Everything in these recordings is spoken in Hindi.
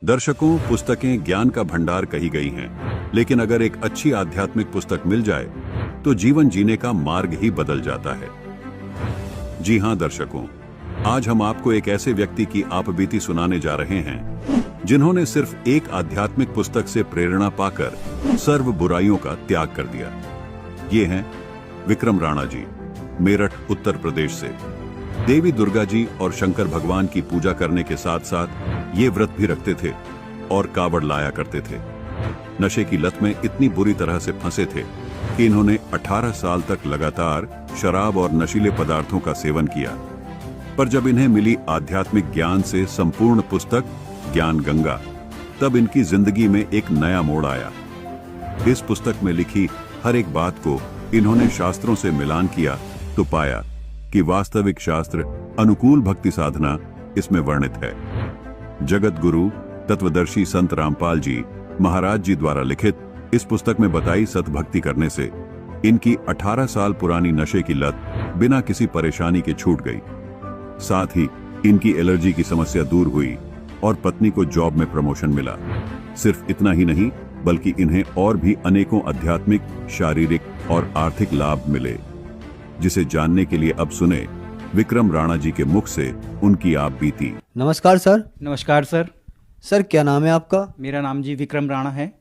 दर्शकों, पुस्तकें ज्ञान का भंडार कही गई हैं, लेकिन अगर एक अच्छी आध्यात्मिक पुस्तक मिल जाए तो जीवन जीने का मार्ग ही बदल जाता है। जी हां दर्शकों, आज हम आपको एक ऐसे व्यक्ति की आपबीती सुनाने जा रहे हैं जिन्होंने सिर्फ एक आध्यात्मिक पुस्तक से प्रेरणा पाकर सर्व बुराइयों का त्याग कर दिया। ये हैं विक्रम राणा जी, मेरठ उत्तर प्रदेश से। देवी दुर्गा जी और शंकर भगवान की पूजा करने के साथ साथ ये व्रत भी रखते थे और कावड़ लाया करते थे। नशे की लत में इतनी बुरी तरह से फंसे थे कि इन्होंने 18 साल तक लगातार शराब और नशीले पदार्थों का सेवन किया। पर जब इन्हें मिली आध्यात्मिक ज्ञान से संपूर्ण पुस्तक ज्ञान गंगा, तब इनकी जिंदगी में एक नया मोड़ आया। इस पुस्तक में लिखी हर एक बात को इन्होंने शास्त्रों से मिलान किया तो पाया कि वास्तविक शास्त्र अनुकूल भक्ति साधना इसमें वर्णित है। जगत गुरु तत्वदर्शी संत रामपाल जी महाराज जी द्वारा लिखित इस पुस्तक में बताई सतभक्ति करने से इनकी 18 साल पुरानी नशे की लत बिना किसी परेशानी के छूट गई। साथ ही इनकी एलर्जी की समस्या दूर हुई और पत्नी को जॉब में प्रमोशन मिला। सिर्फ इतना ही नहीं, बल्कि इन्हें और भी अनेकों आध्यात्मिक, शारीरिक और आर्थिक लाभ मिले, जिसे जानने के लिए अब सुने विक्रम राणा जी के मुख से उनकी आप बीती। नमस्कार सर। नमस्कार सर। सर क्या नाम है आपका? मेरा नाम जी विक्रम राणा है।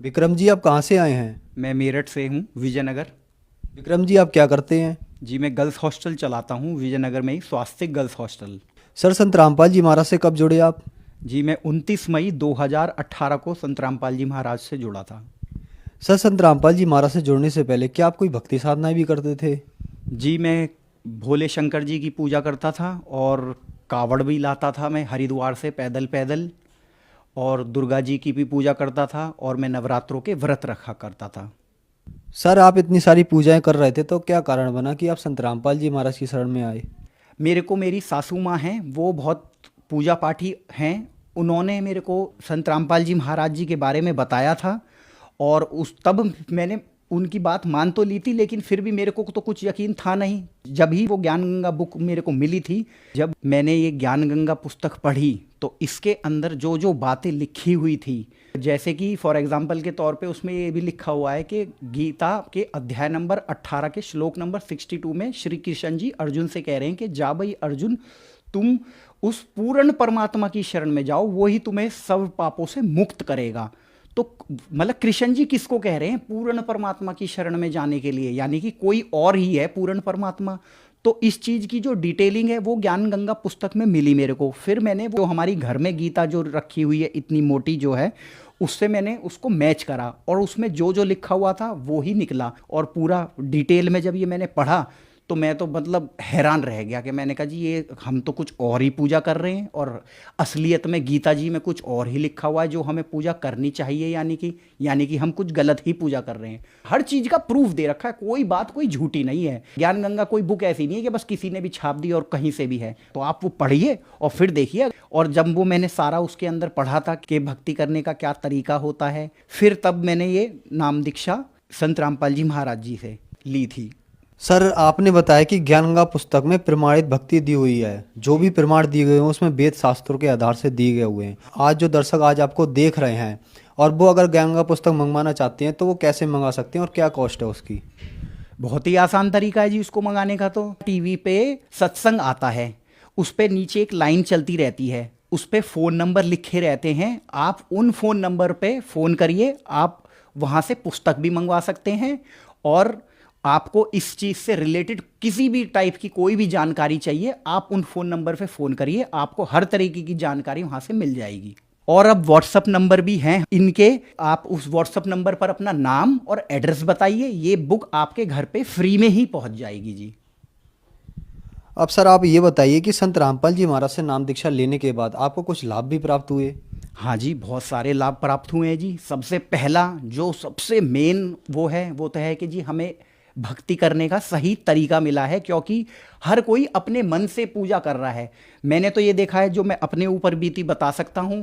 विक्रम जी आप कहाँ से आए हैं? मैं मेरठ से हूँ, विजयनगर। विक्रम जी आप क्या करते हैं? जी मैं गर्ल्स हॉस्टल चलाता हूँ विजयनगर में ही, स्वास्तिक गर्ल्स हॉस्टल। सर संत रामपाल जी महाराज से कब जुड़े आप? जी मैं 29 मई 2018 को संत रामपाल जी महाराज से जुड़ा था। सर संत रामपाल जी महाराज से जुड़ने से पहले क्या आप कोई भक्ति साधनाएं भी करते थे? जी मैं भोले शंकर जी की पूजा करता था और कावड़ भी लाता था मैं हरिद्वार से पैदल पैदल, और दुर्गा जी की भी पूजा करता था, और मैं नवरात्रों के व्रत रखा करता था। सर आप इतनी सारी पूजाएं कर रहे थे तो क्या कारण बना कि आप संत रामपाल जी महाराज की शरण में आए? मेरे को मेरी सासू माँ हैं, वो बहुत पूजा पाठी हैं। उन्होंने मेरे को संत रामपाल जी महाराज जी के बारे में बताया था, और तब मैंने उनकी बात मान तो ली थी, लेकिन फिर भी मेरे को तो कुछ यकीन था नहीं। जब ही वो ज्ञान गंगा बुक मेरे को मिली थी, जब मैंने ये ज्ञान गंगा पुस्तक पढ़ी, तो इसके अंदर जो जो बातें लिखी हुई थी, जैसे कि फॉर एग्जांपल के तौर पे उसमें ये भी लिखा हुआ है कि गीता के अध्याय नंबर 18 के श्लोक नंबर 62 में श्री कृष्ण जी अर्जुन से कह रहे हैं कि जा भाई अर्जुन, तुम उस पूर्ण परमात्मा की शरण में जाओ, वो ही तुम्हें सब पापों से मुक्त करेगा। तो मतलब कृष्ण जी किसको कह रहे हैं? पूर्ण परमात्मा की शरण में जाने के लिए, यानी कि कोई और ही है पूर्ण परमात्मा। तो इस चीज़ की जो डिटेलिंग है वो ज्ञान गंगा पुस्तक में मिली मेरे को। फिर मैंने वो हमारी घर में गीता जो रखी हुई है इतनी मोटी जो है, उससे मैंने उसको मैच करा, और उसमें जो जो लिखा हुआ था वो ही निकला। और पूरा डिटेल में जब ये मैंने पढ़ा तो मैं तो मतलब हैरान रह गया कि मैंने कहा जी ये हम तो कुछ और ही पूजा कर रहे हैं, और असलियत में गीता जी में कुछ और ही लिखा हुआ है जो हमें पूजा करनी चाहिए, यानी कि हम कुछ गलत ही पूजा कर रहे हैं। हर चीज़ का प्रूफ दे रखा है, कोई बात कोई झूठी नहीं है। ज्ञान गंगा कोई बुक ऐसी नहीं है कि बस किसी ने भी छाप दी और कहीं से भी है। तो आप वो पढ़िए और फिर देखिए। और जब वो मैंने सारा उसके अंदर पढ़ा था कि भक्ति करने का क्या तरीका होता है, फिर तब मैंने ये नाम दीक्षा संत रामपाल जी महाराज जी से ली थी। सर आपने बताया कि ज्ञान गंगा पुस्तक में प्रमाणित भक्ति दी हुई है, जो भी प्रमाण दिए गए हैं उसमें वेद शास्त्रों के आधार से दिए गए हुए हैं। आज जो दर्शक आज आपको देख रहे हैं और वो अगर ज्ञान गंगा पुस्तक मंगवाना चाहते हैं तो वो कैसे मंगा सकते हैं और क्या कॉस्ट है उसकी? बहुत ही आसान तरीका है जी उसको मंगाने का। तो टीवी पे सत्संग आता है, उस पर नीचे एक लाइन चलती रहती है, उस पर फ़ोन नंबर लिखे रहते हैं। आप उन फ़ोन नंबर पे फ़ोन करिए, आप वहाँ से पुस्तक भी मंगवा सकते हैं। और आपको इस चीज़ से रिलेटेड किसी भी टाइप की कोई भी जानकारी चाहिए, आप उन फ़ोन नंबर पे फ़ोन करिए, आपको हर तरीके की जानकारी वहाँ से मिल जाएगी। और अब व्हाट्सअप नंबर भी हैं इनके, आप उस व्हाट्सअप नंबर पर अपना नाम और एड्रेस बताइए, ये बुक आपके घर पे फ्री में ही पहुँच जाएगी जी। अब सर आप ये बताइए कि संत रामपाल जी महाराज से नाम दीक्षा लेने के बाद आपको कुछ लाभ भी प्राप्त हुए? हाँ जी, बहुत सारे लाभ प्राप्त हुए हैं जी। सबसे पहला जो सबसे मेन वो तो है कि जी हमें भक्ति करने का सही तरीका मिला है, क्योंकि हर कोई अपने मन से पूजा कर रहा है। मैंने तो ये देखा है, जो मैं अपने ऊपर बीती बता सकता हूँ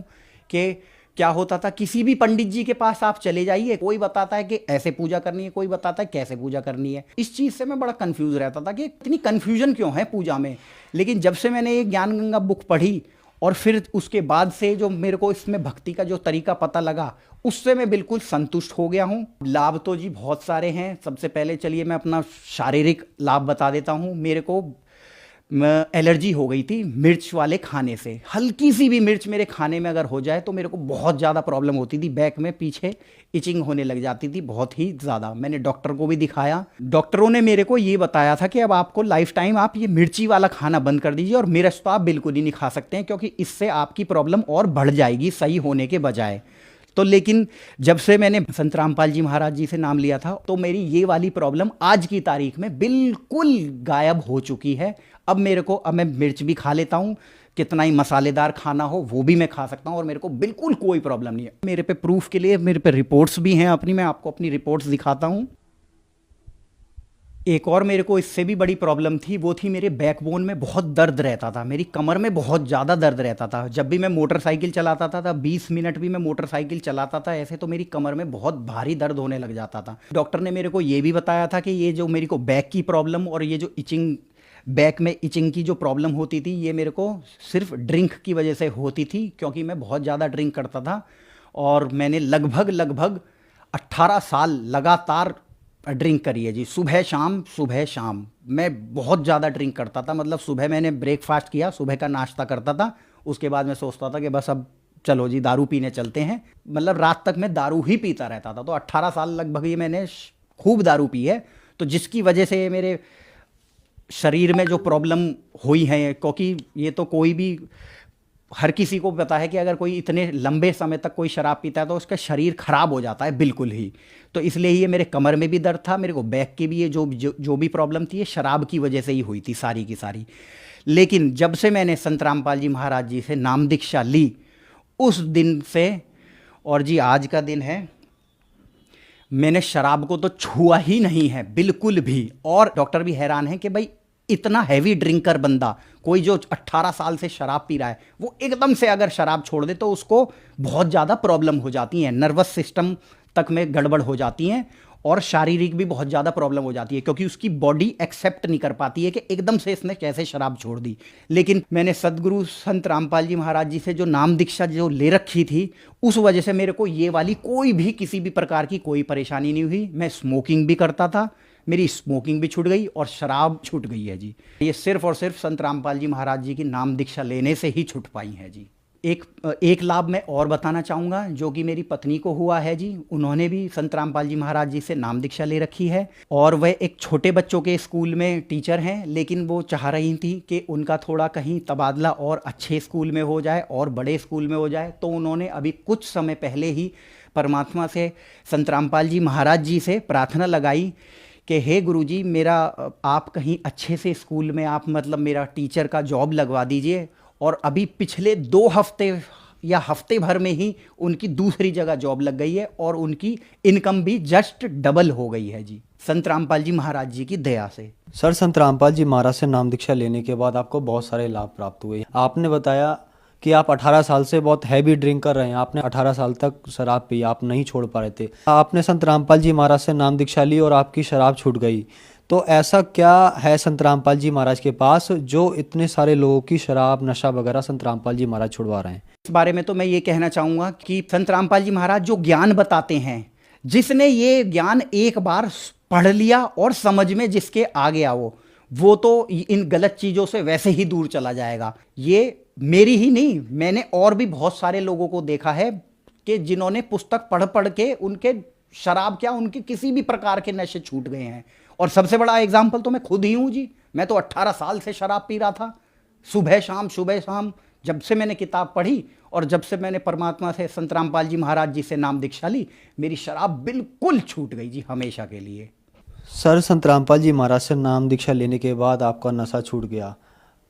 कि क्या होता था, किसी भी पंडित जी के पास आप चले जाइए, कोई बताता है कि ऐसे पूजा करनी है, कोई बताता है कैसे पूजा करनी है। इस चीज़ से मैं बड़ा कंफ्यूज रहता था कि इतनी कंफ्यूजन क्यों है पूजा में। लेकिन जब से मैंने ये ज्ञान गंगा बुक पढ़ी और फिर उसके बाद से जो मेरे को इसमें भक्ति का जो तरीका पता लगा, उससे मैं बिल्कुल संतुष्ट हो गया हूँ। लाभ तो जी बहुत सारे हैं। सबसे पहले चलिए मैं अपना शारीरिक लाभ बता देता हूँ। मेरे को एलर्जी हो गई थी मिर्च वाले खाने से। हल्की सी भी मिर्च मेरे खाने में अगर हो जाए तो मेरे को बहुत ज़्यादा प्रॉब्लम होती थी, बैक में पीछे इचिंग होने लग जाती थी बहुत ही ज़्यादा। मैंने डॉक्टर को भी दिखाया, डॉक्टरों ने मेरे को ये बताया था कि अब आपको लाइफ टाइम आप ये मिर्ची वाला खाना बंद कर दीजिए और मिर्च तो आप बिल्कुल ही नहीं खा सकते हैं, क्योंकि इससे आपकी प्रॉब्लम और बढ़ जाएगी सही होने के बजाय। तो लेकिन जब से मैंने संत रामपाल जी महाराज जी से नाम लिया था तो मेरी ये वाली प्रॉब्लम आज की तारीख में बिल्कुल गायब हो चुकी है। अब मैं मिर्च भी खा लेता हूँ, कितना ही मसालेदार खाना हो वो भी मैं खा सकता हूँ और मेरे को बिल्कुल कोई प्रॉब्लम नहीं है। मेरे पे प्रूफ के लिए मेरे पे रिपोर्ट्स भी हैं अपनी, मैं आपको अपनी रिपोर्ट्स दिखाता हूँ। एक और मेरे को इससे भी बड़ी प्रॉब्लम थी, वो थी मेरे बैकबोन में बहुत दर्द रहता था, मेरी कमर में बहुत ज़्यादा दर्द रहता था। जब भी मैं मोटरसाइकिल चलाता था 20 मिनट भी मैं मोटरसाइकिल चलाता था ऐसे, तो मेरी कमर में बहुत भारी दर्द होने लग जाता था। डॉक्टर ने मेरे को ये भी बताया था कि ये जो मेरे को बैक की प्रॉब्लम और ये जो इचिंग, बैक में इचिंग की जो प्रॉब्लम होती थी, ये मेरे को सिर्फ ड्रिंक की वजह से होती थी, क्योंकि मैं बहुत ज़्यादा ड्रिंक करता था। और मैंने लगभग 18 साल लगातार ड्रिंक करी है जी, सुबह शाम मैं बहुत ज़्यादा ड्रिंक करता था। मतलब सुबह मैंने ब्रेकफास्ट किया, सुबह का नाश्ता करता था, उसके बाद मैं सोचता था कि बस अब चलो जी दारू पीने चलते हैं। मतलब रात तक मैं दारू ही पीता रहता था। तो 18 साल लगभग ये मैंने खूब दारू पी है, तो जिसकी वजह से मेरे शरीर में जो प्रॉब्लम हुई है, क्योंकि ये तो कोई भी, हर किसी को पता है कि अगर कोई इतने लंबे समय तक कोई शराब पीता है तो उसका शरीर खराब हो जाता है बिल्कुल ही। तो इसलिए ये मेरे कमर में भी दर्द था, मेरे को बैक की भी ये जो भी प्रॉब्लम थी ये शराब की वजह से ही हुई थी सारी की सारी। लेकिन जब से मैंने संत रामपाल जी महाराज जी से नाम दीक्षा ली उस दिन से, और जी आज का दिन है, मैंने शराब को तो छुआ ही नहीं है बिल्कुल भी। और डॉक्टर भी हैरान है कि भाई इतना हैवी ड्रिंकर बंदा, कोई जो 18 साल से शराब पी रहा है, वो एकदम से अगर शराब छोड़ दे तो उसको बहुत ज़्यादा प्रॉब्लम हो जाती है, नर्वस सिस्टम तक में गड़बड़ हो जाती हैं और शारीरिक भी बहुत ज़्यादा प्रॉब्लम हो जाती है, क्योंकि उसकी बॉडी एक्सेप्ट नहीं कर पाती है कि एकदम से इसने कैसे शराब छोड़ दी। लेकिन मैंने सदगुरु संत रामपाल जी महाराज जी से जो नाम दीक्षा जो ले रखी थी, उस वजह से मेरे को ये वाली कोई भी किसी भी प्रकार की कोई परेशानी नहीं हुई। मैं स्मोकिंग भी करता था, मेरी स्मोकिंग भी छूट गई और शराब छूट गई है जी। ये सिर्फ और सिर्फ संत रामपाल जी महाराज जी की नाम दीक्षा लेने से ही छूट पाई है जी। एक लाभ मैं और बताना चाहूँगा जो कि मेरी पत्नी को हुआ है जी। उन्होंने भी संत रामपाल जी महाराज जी से नाम दीक्षा ले रखी है और वह एक छोटे बच्चों के स्कूल में टीचर हैं, लेकिन वो चाह रही थी कि उनका थोड़ा कहीं तबादला और अच्छे स्कूल में हो जाए और बड़े स्कूल में हो जाए। तो उन्होंने अभी कुछ समय पहले ही परमात्मा से, संत रामपाल जी महाराज जी से प्रार्थना लगाई कि हे गुरुजी, मेरा आप कहीं अच्छे से स्कूल में आप मतलब मेरा टीचर का जॉब लगवा दीजिए। और अभी पिछले 2 हफ्ते या हफ्ते भर में ही उनकी दूसरी जगह जॉब लग गई है और उनकी इनकम भी जस्ट डबल हो गई है जी, संत रामपाल जी महाराज जी की दया से। सर, संत रामपाल जी महाराज से नाम दीक्षा लेने के बाद आपको बहुत सारे लाभ प्राप्त हुए। आपने बताया कि आप 18 साल से बहुत हैवी ड्रिंक कर रहे हैं, आपने 18 साल तक शराब पी, आप नहीं छोड़ पा रहे थे। आपने संत रामपाल जी महाराज से नाम दीक्षा ली और आपकी शराब छूट गई। तो ऐसा क्या है संत रामपाल जी महाराज के पास जो इतने सारे लोगों की शराब, नशा वगैरह संत रामपाल जी महाराज छुड़वा रहे हैं? इस बारे में तो मैं ये कहना चाहूँगा कि संत रामपाल जी महाराज जो ज्ञान बताते हैं, जिसने ये ज्ञान एक बार पढ़ लिया और समझ में जिसके आ गया वो तो इन गलत चीज़ों से वैसे ही दूर चला जाएगा। ये मेरी ही नहीं, मैंने और भी बहुत सारे लोगों को देखा है कि जिन्होंने पुस्तक पढ़ के उनके शराब क्या, उनके किसी भी प्रकार के नशे छूट गए हैं। और सबसे बड़ा एग्जाम्पल तो मैं खुद ही हूँ जी। मैं तो 18 साल से शराब पी रहा था, सुबह शाम। जब से मैंने किताब पढ़ी और जब से मैंने परमात्मा से, संत रामपाल जी महाराज जी से नाम दीक्षा ली, मेरी शराब बिल्कुल छूट गई जी, हमेशा के लिए। सर, संत रामपाल जी महाराज से नाम दीक्षा लेने के बाद आपका नशा छूट गया।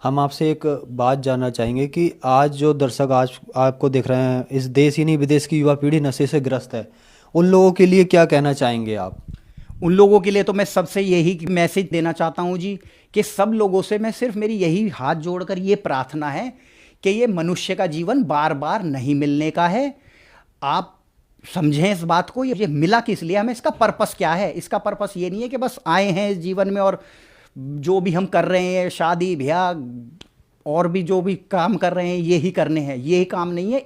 हम आपसे एक बात जानना चाहेंगे कि आज जो दर्शक आज आपको देख रहे हैं, इस देश ही नहीं विदेश की युवा पीढ़ी नशे से ग्रस्त है, उन लोगों के लिए क्या कहना चाहेंगे आप? उन लोगों के लिए तो मैं सबसे यही मैसेज देना चाहता हूँ जी कि सब लोगों से मैं सिर्फ मेरी यही हाथ जोड़कर ये प्रार्थना है कि ये मनुष्य का जीवन बार बार नहीं मिलने का है। आप समझें इस बात को, ये मिला किस लिए हमें, इसका पर्पस क्या है। इसका पर्पस ये नहीं है कि बस आए हैं इस जीवन में और जो भी हम कर रहे हैं, शादी ब्याह और भी जो भी काम कर रहे हैं ये ही करने हैं, ये ही काम नहीं है।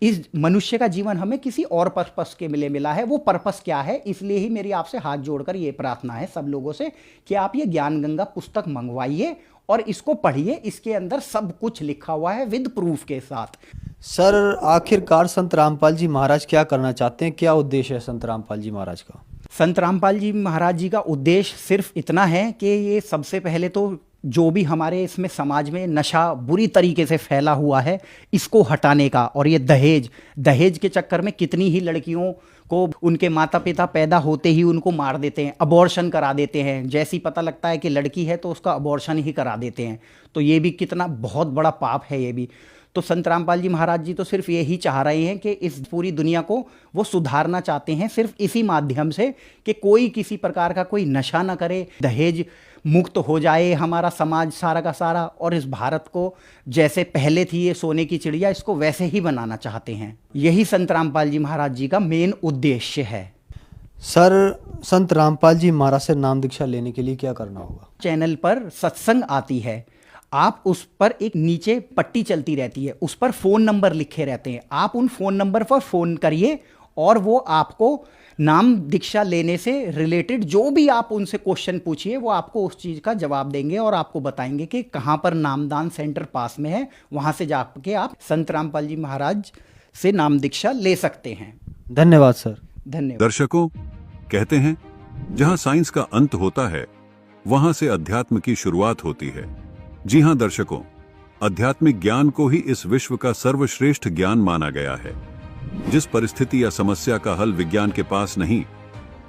इस मनुष्य का जीवन हमें किसी और पर्पस के लिए मिला है। वो पर्पस क्या है, इसलिए ही मेरी आपसे हाथ जोड़कर ये प्रार्थना है सब लोगों से कि आप ये ज्ञान गंगा पुस्तक मंगवाइए और इसको पढ़िए। इसके अंदर सब कुछ लिखा हुआ है विद प्रूफ के साथ। सर आखिरकार संत रामपाल जी महाराज क्या करना चाहते हैं, क्या उद्देश्य है संत रामपाल जी महाराज का? संत रामपाल जी महाराज जी का उद्देश्य सिर्फ इतना है कि ये सबसे पहले तो जो भी हमारे इसमें समाज में नशा बुरी तरीके से फैला हुआ है इसको हटाने का। और ये दहेज के चक्कर में कितनी ही लड़कियों को उनके माता पिता पैदा होते ही उनको मार देते हैं, अबॉर्शन करा देते हैं। जैसी पता लगता है कि लड़की है तो उसका अबॉर्शन ही करा देते हैं। तो ये भी कितना बहुत बड़ा पाप है ये भी। तो संत रामपाल जी महाराज जी तो सिर्फ यही चाह रहे हैं कि इस पूरी दुनिया को वो सुधारना चाहते हैं सिर्फ इसी माध्यम से कि कोई किसी प्रकार का कोई नशा ना करे, दहेज मुक्त हो जाए हमारा समाज सारा का सारा, और इस भारत को जैसे पहले थी ये सोने की चिड़िया, इसको वैसे ही बनाना चाहते हैं। यही संत रामपाल जी महाराज जी का मेन उद्देश्य है। सर संत रामपाल जी महाराज से नाम दीक्षा लेने के लिए क्या करना होगा? चैनल पर सत्संग आती है, आप उस पर एक नीचे पट्टी चलती रहती है, उस पर फ़ोन नंबर लिखे रहते हैं। आप उन फ़ोन नंबर पर फ़ोन करिए और वो आपको नाम दीक्षा लेने से रिलेटेड जो भी आप उनसे क्वेश्चन पूछिए वो आपको उस चीज़ का जवाब देंगे और आपको बताएंगे कि कहाँ पर नामदान सेंटर पास में है। वहाँ से जाके आप संत रामपाल जी महाराज से नाम दीक्षा ले सकते हैं। धन्यवाद सर। धन्यवाद। दर्शकों, कहते हैं जहां साइंस का अंत होता है वहां से अध्यात्म की शुरुआत होती है। जी हां दर्शकों, आध्यात्मिक ज्ञान को ही इस विश्व का सर्वश्रेष्ठ ज्ञान माना गया है। जिस परिस्थिति या समस्या का हल विज्ञान के पास नहीं,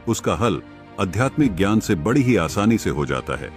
उसका हल आध्यात्मिक ज्ञान से बड़ी ही आसानी से हो जाता है।